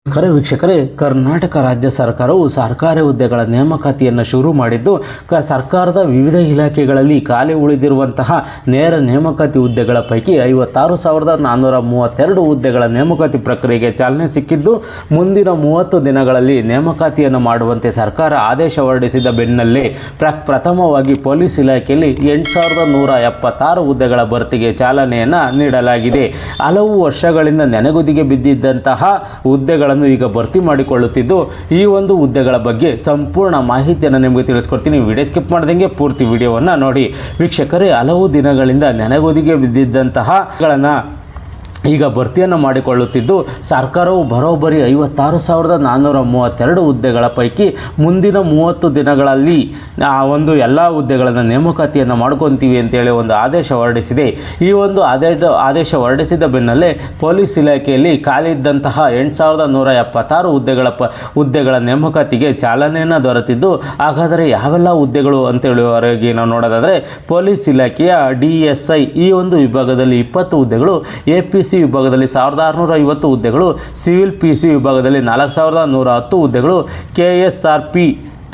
ವೀಕ್ಷಕರೇ, ಕರ್ನಾಟಕ ರಾಜ್ಯ ಸರ್ಕಾರವು ಸರ್ಕಾರಿ ಹುದ್ದೆಗಳ ನೇಮಕಾತಿಯನ್ನು ಶುರು ಮಾಡಿದ್ದು ಸರ್ಕಾರದ ವಿವಿಧ ಇಲಾಖೆಗಳಲ್ಲಿ ಖಾಲಿ ಉಳಿದಿರುವಂತಹ ನೇರ ನೇಮಕಾತಿ ಹುದ್ದೆಗಳ ಪೈಕಿ 56,432 ಹುದ್ದೆಗಳ ನೇಮಕಾತಿ ಪ್ರಕ್ರಿಯೆಗೆ ಚಾಲನೆ ಸಿಕ್ಕಿದ್ದು, ಮುಂದಿನ 30 ದಿನಗಳಲ್ಲಿ ನೇಮಕಾತಿಯನ್ನು ಮಾಡುವಂತೆ ಸರ್ಕಾರ ಆದೇಶ ಹೊರಡಿಸಿದ ಬೆನ್ನಲ್ಲೇ ಪ್ರಥಮವಾಗಿ ಪೊಲೀಸ್ ಇಲಾಖೆಯಲ್ಲಿ 8,176 ಹುದ್ದೆಗಳ ಭರ್ತಿಗೆ ಚಾಲನೆಯನ್ನು ನೀಡಲಾಗಿದೆ. ಹಲವು ವರ್ಷಗಳಿಂದ ನೆನೆಗುದಿಗೆ ಬಿದ್ದಿದ್ದಂತಹ ಹುದ್ದೆಗಳನ್ನು ಈಗ ಭರ್ತಿ ಮಾಡಿಕೊಳ್ಳುತ್ತಿದ್ದು, ಈ ಒಂದು ಹುದ್ದೆಗಳ ಬಗ್ಗೆ ಸಂಪೂರ್ಣ ಮಾಹಿತಿಯನ್ನು ನಿಮಗೆ ತಿಳಿಸ್ಕೊಡ್ತೀನಿ. ವಿಡಿಯೋ ಸ್ಕಿಪ್ ಮಾಡ್ದಂಗೆ ಪೂರ್ತಿ ವಿಡಿಯೋವನ್ನು ನೋಡಿ. ವೀಕ್ಷಕರೇ, ಹಲವು ದಿನಗಳಿಂದ ನೆನೆಗುದಿಗೆ ಬಿದ್ದಿದ್ದಂತಹ ಈಗ ಭರ್ತಿಯನ್ನು ಮಾಡಿಕೊಳ್ಳುತ್ತಿದ್ದು, ಸರ್ಕಾರವು ಬರೋಬ್ಬರಿ 56,432 ಹುದ್ದೆಗಳ ಪೈಕಿ ಮುಂದಿನ 30 ದಿನಗಳಲ್ಲಿ ಎಲ್ಲ ಹುದ್ದೆಗಳನ್ನು ನೇಮಕಾತಿಯನ್ನು ಮಾಡ್ಕೊತೀವಿ ಅಂತೇಳಿ ಒಂದು ಆದೇಶ ಹೊರಡಿಸಿದೆ. ಈ ಒಂದು ಆದೇಶ ಹೊರಡಿಸಿದ ಬೆನ್ನಲ್ಲೇ ಪೊಲೀಸ್ ಇಲಾಖೆಯಲ್ಲಿ ಖಾಲಿ ಇದ್ದಂತಹ 8,176 ಹುದ್ದೆಗಳ ನೇಮಕಾತಿಗೆ ಚಾಲನೆಯನ್ನು ದೊರೆತಿದ್ದು, ಹಾಗಾದರೆ ಯಾವೆಲ್ಲ ಹುದ್ದೆಗಳು ಅಂತೇಳುವವರೆಗೆ ನಾವು ನೋಡೋದಾದರೆ, ಪೊಲೀಸ್ ಇಲಾಖೆಯ DSI ಈ ಒಂದು ವಿಭಾಗದಲ್ಲಿ 20 ಹುದ್ದೆಗಳು, APC ವಿಭಾಗದಲ್ಲಿ 1,650 ಹುದ್ದೆಗಳು, ಸಿವಿಲ್ PC ವಿಭಾಗದಲ್ಲಿ 4,110 ಹುದ್ದೆಗಳು, KSRP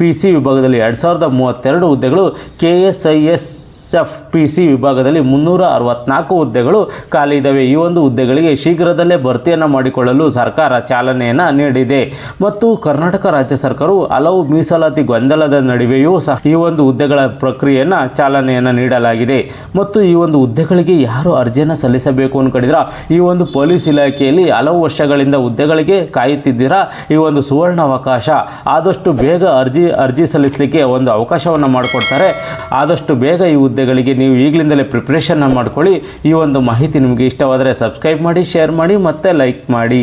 PC ವಿಭಾಗದಲ್ಲಿ 2,032 ಹುದ್ದೆಗಳು, KSISF-PC ವಿಭಾಗದಲ್ಲಿ 364 ಹುದ್ದೆಗಳು ಖಾಲಿ ಇದ್ದಾವೆ. ಈ ಒಂದು ಹುದ್ದೆಗಳಿಗೆ ಶೀಘ್ರದಲ್ಲೇ ಭರ್ತಿಯನ್ನು ಮಾಡಿಕೊಳ್ಳಲು ಸರ್ಕಾರ ಚಾಲನೆಯನ್ನು ನೀಡಿದೆ. ಮತ್ತು ಕರ್ನಾಟಕ ರಾಜ್ಯ ಸರ್ಕಾರವು ಹಲವು ಮೀಸಲಾತಿ ಗೊಂದಲದ ನಡುವೆಯೂ ಸಹ ಈ ಒಂದು ಹುದ್ದೆಗಳ ಪ್ರಕ್ರಿಯೆಯನ್ನು ಚಾಲನೆಯನ್ನು ನೀಡಲಾಗಿದೆ. ಮತ್ತು ಈ ಒಂದು ಹುದ್ದೆಗಳಿಗೆ ಯಾರು ಅರ್ಜಿಯನ್ನು ಸಲ್ಲಿಸಬೇಕು ಅಂದ್ಕೊಂಡಿದ್ದೀರಾ, ಈ ಒಂದು ಪೊಲೀಸ್ ಇಲಾಖೆಯಲ್ಲಿ ಹಲವು ವರ್ಷಗಳಿಂದ ಹುದ್ದೆಗಳಿಗೆ ಕಾಯುತ್ತಿದ್ದೀರಾ, ಈ ಒಂದು ಸುವರ್ಣ ಅವಕಾಶ. ಆದಷ್ಟು ಬೇಗ ಅರ್ಜಿ ಸಲ್ಲಿಸಲಿಕ್ಕೆ ಒಂದು ಅವಕಾಶವನ್ನು ಮಾಡಿಕೊಡ್ತಾರೆ. ಆದಷ್ಟು ಬೇಗ ಈ ಹುದ್ದೆಗಳಿಗೆ ನೀವು ಈಗಲಿಂದಲೇ ಪ್ರಿಪ್ರೇಷನ್ ಮಾಡ್ಕೊಳ್ಳಿ. ಈ ಒಂದು ಮಾಹಿತಿ ನಿಮಗೆ ಇಷ್ಟವಾದರೆ ಸಬ್ಸ್ಕ್ರೈಬ್ ಮಾಡಿ, ಶೇರ್ ಮಾಡಿ ಮತ್ತು ಲೈಕ್ ಮಾಡಿ.